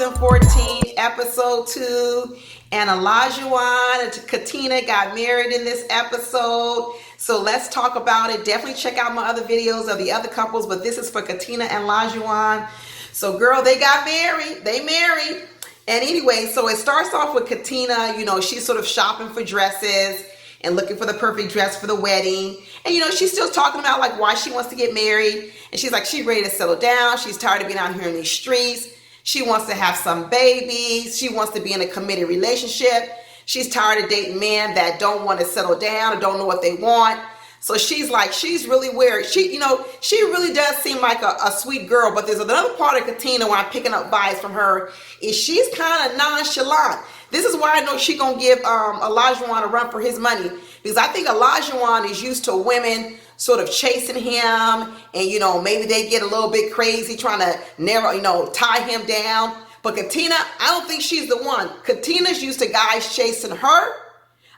season 14, episode 2. And Olajuwon and Katina got married in this episode. So let's talk about it. Definitely check out my other videos of the other couples, but this is for Katina and Olajuwon. So girl, they got married. They married. And anyway, so it starts off with Katina, she's sort of shopping for dresses and looking for the perfect dress for the wedding. And she's still talking about like why she wants to get married. And she's like, she's ready to settle down. She's tired of being out here in these streets. She wants to have some babies. She wants to be in a committed relationship. She's tired of dating men that don't want to settle down or don't know what they want. So she's really weird. She really does seem like a sweet girl, but there's another part of Katina where I'm picking up vibes from her is she's kind of nonchalant. This is why I know she's going to give Olajuwon a run for his money, because I think Olajuwon is used to women sort of chasing him and, maybe they get a little bit crazy trying to tie him down. But Katina, I don't think she's the one. Katina's used to guys chasing her.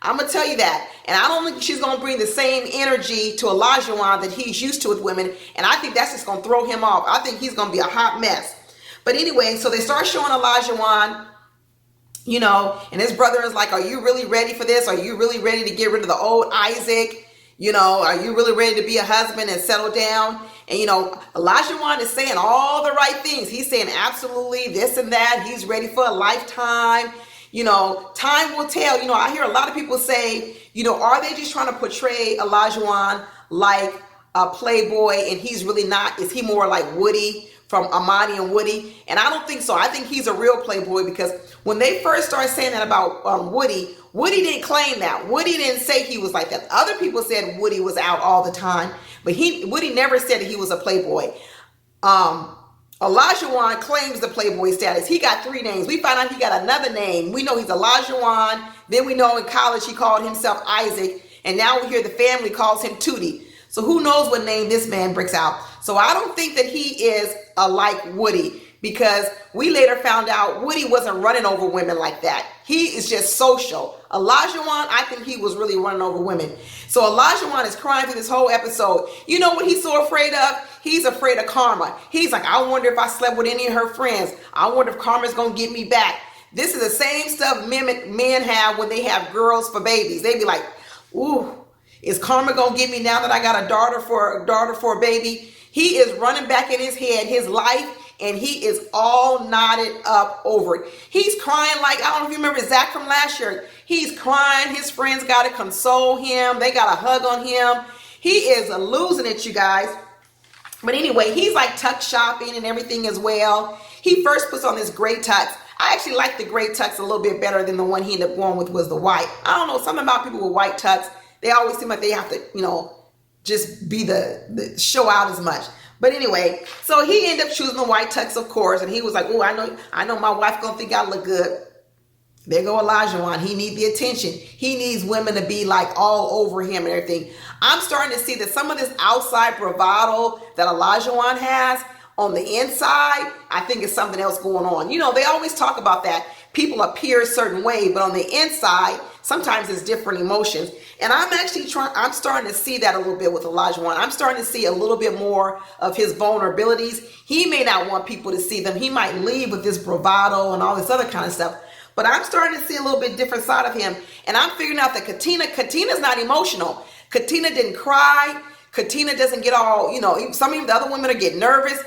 I'm going to tell you that. And I don't think she's going to bring the same energy to Olajuwon that he's used to with women. And I think that's just going to throw him off. I think he's going to be a hot mess. But anyway, so they start showing Olajuwon, and his brother is like, are you really ready for this? Are you really ready to get rid of the old Isaac? Are you really ready to be a husband and settle down? And, Olajuwon is saying all the right things. He's saying absolutely this and that. He's ready for a lifetime. Time will tell. I hear a lot of people say, are they just trying to portray Olajuwon like a playboy and he's really not? Is he more like Woody from Amani and Woody? And I don't think so. I think he's a real playboy, because when they first started saying that about Woody didn't claim that. Woody didn't say he was like that. Other people said Woody was out all the time, but Woody never said that he was a playboy. Olajuwon claims the playboy status. He got 3 names. We found out he got another name. We know he's Olajuwon. Then we know in college he called himself Isaac. And now we hear the family calls him Tootie. So who knows what name this man brings out. So I don't think that he is like Woody, because we later found out Woody wasn't running over women like that. He is just social. Olajuwon, I think he was really running over women. So Olajuwon is crying through this whole episode. You know what he's so afraid of? He's afraid of karma. He's like, I wonder if I slept with any of her friends. I wonder if karma's going to get me back. This is the same stuff men have when they have girls for babies. They be like, ooh, is karma going to get me now that I got a daughter for a baby? He is running back in his head, his life, and he is all knotted up over it. He's crying like, I don't know if you remember Zach from last year. He's crying. His friends got to console him. They got a hug on him. He is losing it, you guys. But anyway, he's like tuck shopping and everything as well. He first puts on this gray tux. I actually like the gray tux a little bit better than the one he ended up going with was the white. I don't know, something about people with white tux. They always seem like they have to, just be the show out as much. But anyway, so he ended up choosing the white tux, of course. And he was like, oh, I know my wife gonna think I look good. There go Olajuwon. He needs the attention. He needs women to be like all over him and everything. I'm starting to see that some of this outside bravado that Olajuwon has on the inside, I think is something else going on. They always talk about that. People appear a certain way, but on the inside, sometimes it's different emotions. And I'm starting to see that a little bit with Olajuwon. I'm starting to see a little bit more of his vulnerabilities. He may not want people to see them. He might leave with this bravado and all this other kind of stuff. But I'm starting to see a little bit different side of him. And I'm figuring out that Katina's not emotional. Katina didn't cry. Katina doesn't get all, some of the other women are getting nervous.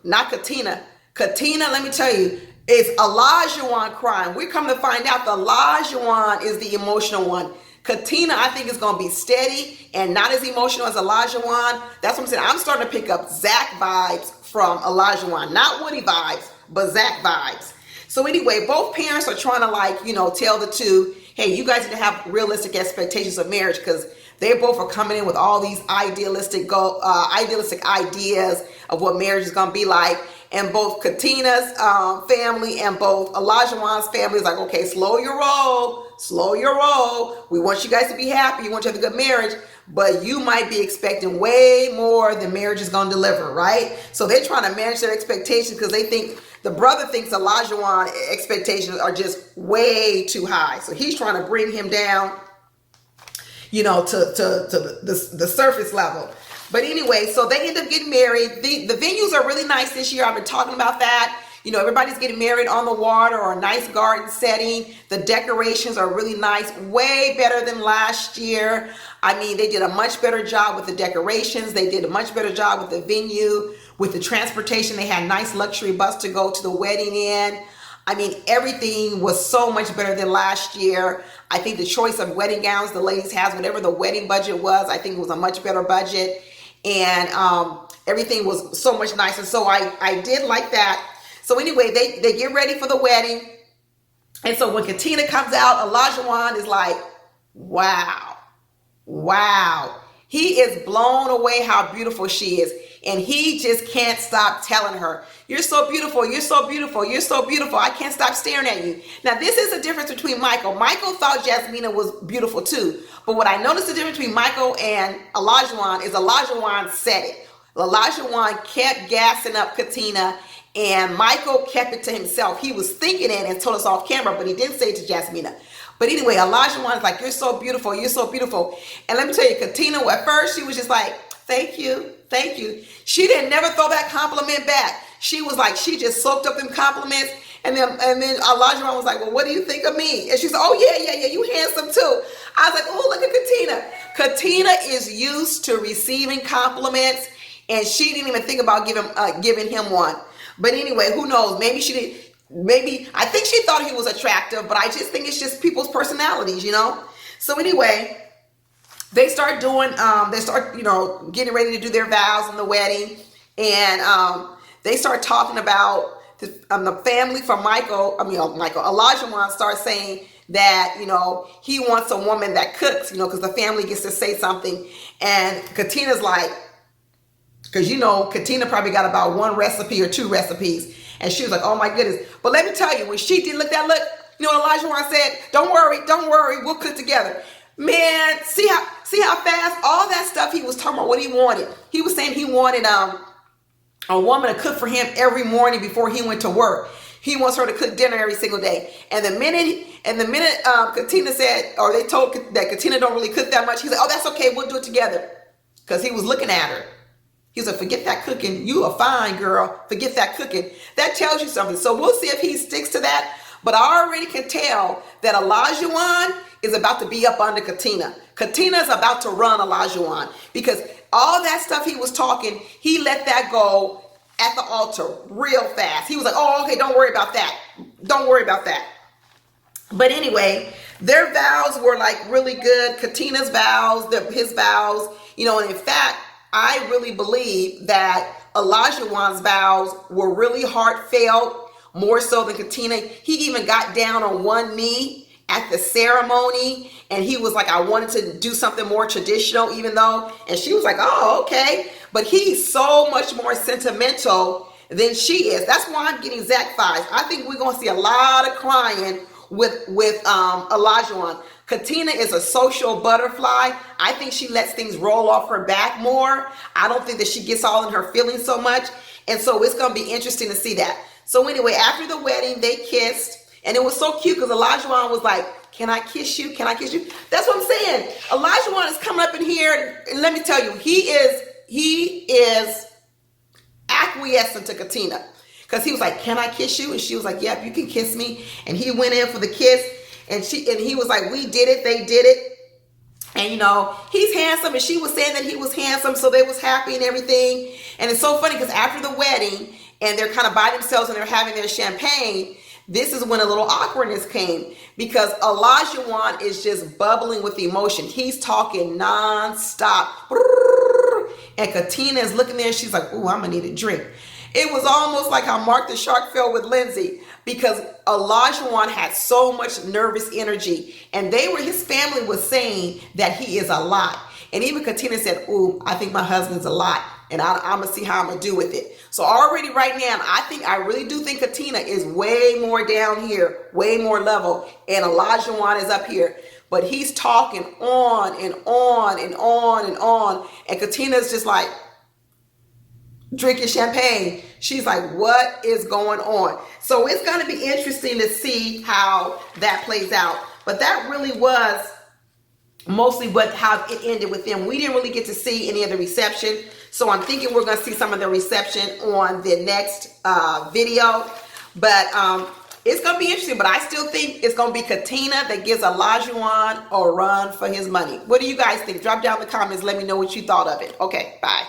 Not Katina. Katina, let me tell you, is Olajuwon crying. We're coming to find out that Olajuwon is the emotional one. Katina, I think, is going to be steady and not as emotional as Olajuwon. That's what I'm saying. I'm starting to pick up Zach vibes from Olajuwon. Not Woody vibes, but Zach vibes. So anyway, both parents are trying to tell the two, hey, you guys need to have realistic expectations of marriage, because they both are coming in with all these idealistic ideas of what marriage is going to be like. And both Katina's family and both Olajuwon's family is like, okay, slow your roll. We want you guys to be happy. We want you to have a good marriage, but you might be expecting way more than marriage is going to deliver, right? So they're trying to manage their expectations, because they think the brother thinks Olajuwon expectations are just way too high. So he's trying to bring him down, to the surface level. But anyway, so they end up getting married. The venues are really nice this year. I've been talking about that. You know, everybody's getting married on the water or a nice garden setting. The decorations are really nice, way better than last year. I mean, they did a much better job with the decorations. They did a much better job with the venue, with the transportation. They had a nice luxury bus to go to the wedding in. I mean, everything was so much better than last year. I think the choice of wedding gowns the ladies has, whatever the wedding budget was, I think it was a much better budget. And everything was so much nicer. So I did like that. So anyway, they get ready for the wedding. And so when Katina comes out, Olajuwon is like, wow, wow. He is blown away how beautiful she is. And he just can't stop telling her, you're so beautiful, you're so beautiful, you're so beautiful. I can't stop staring at you. Now, this is the difference between Michael. Michael thought Jasmina was beautiful too. But what I noticed the difference between Michael and Olajuwon is Olajuwon said it. Olajuwon kept gassing up Katina, and Michael kept it to himself. He was thinking it and told us off camera, but he didn't say it to Jasmina. But anyway, Olajuwon is like, you're so beautiful, you're so beautiful. And let me tell you, Katina, at first, she was just like, thank you, thank you. She didn't never throw that compliment back. She was like, she just soaked up them compliments. And then Olajuwon was like, well, what do you think of me? And she said, oh, yeah, you handsome too. I was like, oh, look at Katina. Katina is used to receiving compliments, and she didn't even think about giving him one. But anyway, who knows? Maybe she did. Maybe, I think she thought he was attractive, but I just think it's just people's personalities, you know? So anyway, they start doing, getting ready to do their vows in the wedding. And they start talking about the family from Olajuwon starts saying that, you know, he wants a woman that cooks, you know, because the family gets to say something. And Katina's like, because, you know, Katina probably got about one recipe or two recipes. And she was like, oh my goodness. But let me tell you, when she did look, you know what Olajuwon said? Don't worry, we'll cook together. Man, see how fast all that stuff he was talking about what he wanted. He was saying he wanted a woman to cook for him every morning before he went to work. He wants her to cook dinner every single day. And the minute Katina said, or they told that Katina don't really cook that much, he said, oh, that's okay, we'll do it together. Because he was looking at her. He said, forget that cooking. You a fine girl. Forget that cooking. That tells you something. So we'll see if he sticks to that. But I already can tell that Olajuwon is about to be up under Katina. Katina is about to run Olajuwon, because all that stuff he was talking, he let that go at the altar real fast. He was like, oh, okay, don't worry about that. Don't worry about that. But anyway, their vows were like really good. Katina's vows, his vows, you know, and in fact, I really believe that Olajuwon's vows were really heartfelt, more so than Katina. He even got down on one knee at the ceremony, and he was like, I wanted to do something more traditional, even though, and she was like, oh, okay. But he's so much more sentimental than she is. That's why I'm getting Zach 5. I think we're going to see a lot of crying with Olajuwon. Katina is a social butterfly. I think she lets things roll off her back more. I don't think that she gets all in her feelings so much. And so it's going to be interesting to see that. So anyway, after the wedding, they kissed. And it was so cute because Olajuwon was like, can I kiss you? Can I kiss you? That's what I'm saying. Olajuwon is coming up in here. And let me tell you, he is acquiescent to Katina. Because he was like, can I kiss you? And she was like, yep, you can kiss me. And he went in for the kiss. And he was like, we did it, they did it. And you know, he's handsome, and she was saying that he was handsome, so they was happy and everything. And it's so funny because after the wedding, and they're kind of by themselves and they're having their champagne, this is when a little awkwardness came, because Olajuwon is just bubbling with emotion. He's talking nonstop. And Katina is looking there, and she's like, ooh, I'm gonna need a drink. It was almost like how Mark the Shark felt with Lindsay, because Olajuwon had so much nervous energy, and his family was saying that he is a lot. And even Katina said, ooh, I think my husband's a lot, and I'm gonna see how I'm gonna do with it. So already right now, I really do think Katina is way more down here, way more level, and Olajuwon is up here. But he's talking on and on and on and on, and Katina's just like drinking champagne. She's like, what is going on? So it's going to be interesting to see how that plays out. But that really was mostly how it ended with them. We didn't really get to see any of the reception. So I'm thinking we're going to see some of the reception on the next video. But it's going to be interesting. But I still think it's going to be Katina that gives Olajuwon a run for his money. What do you guys think? Drop down in the comments. Let me know what you thought of it. Okay, bye.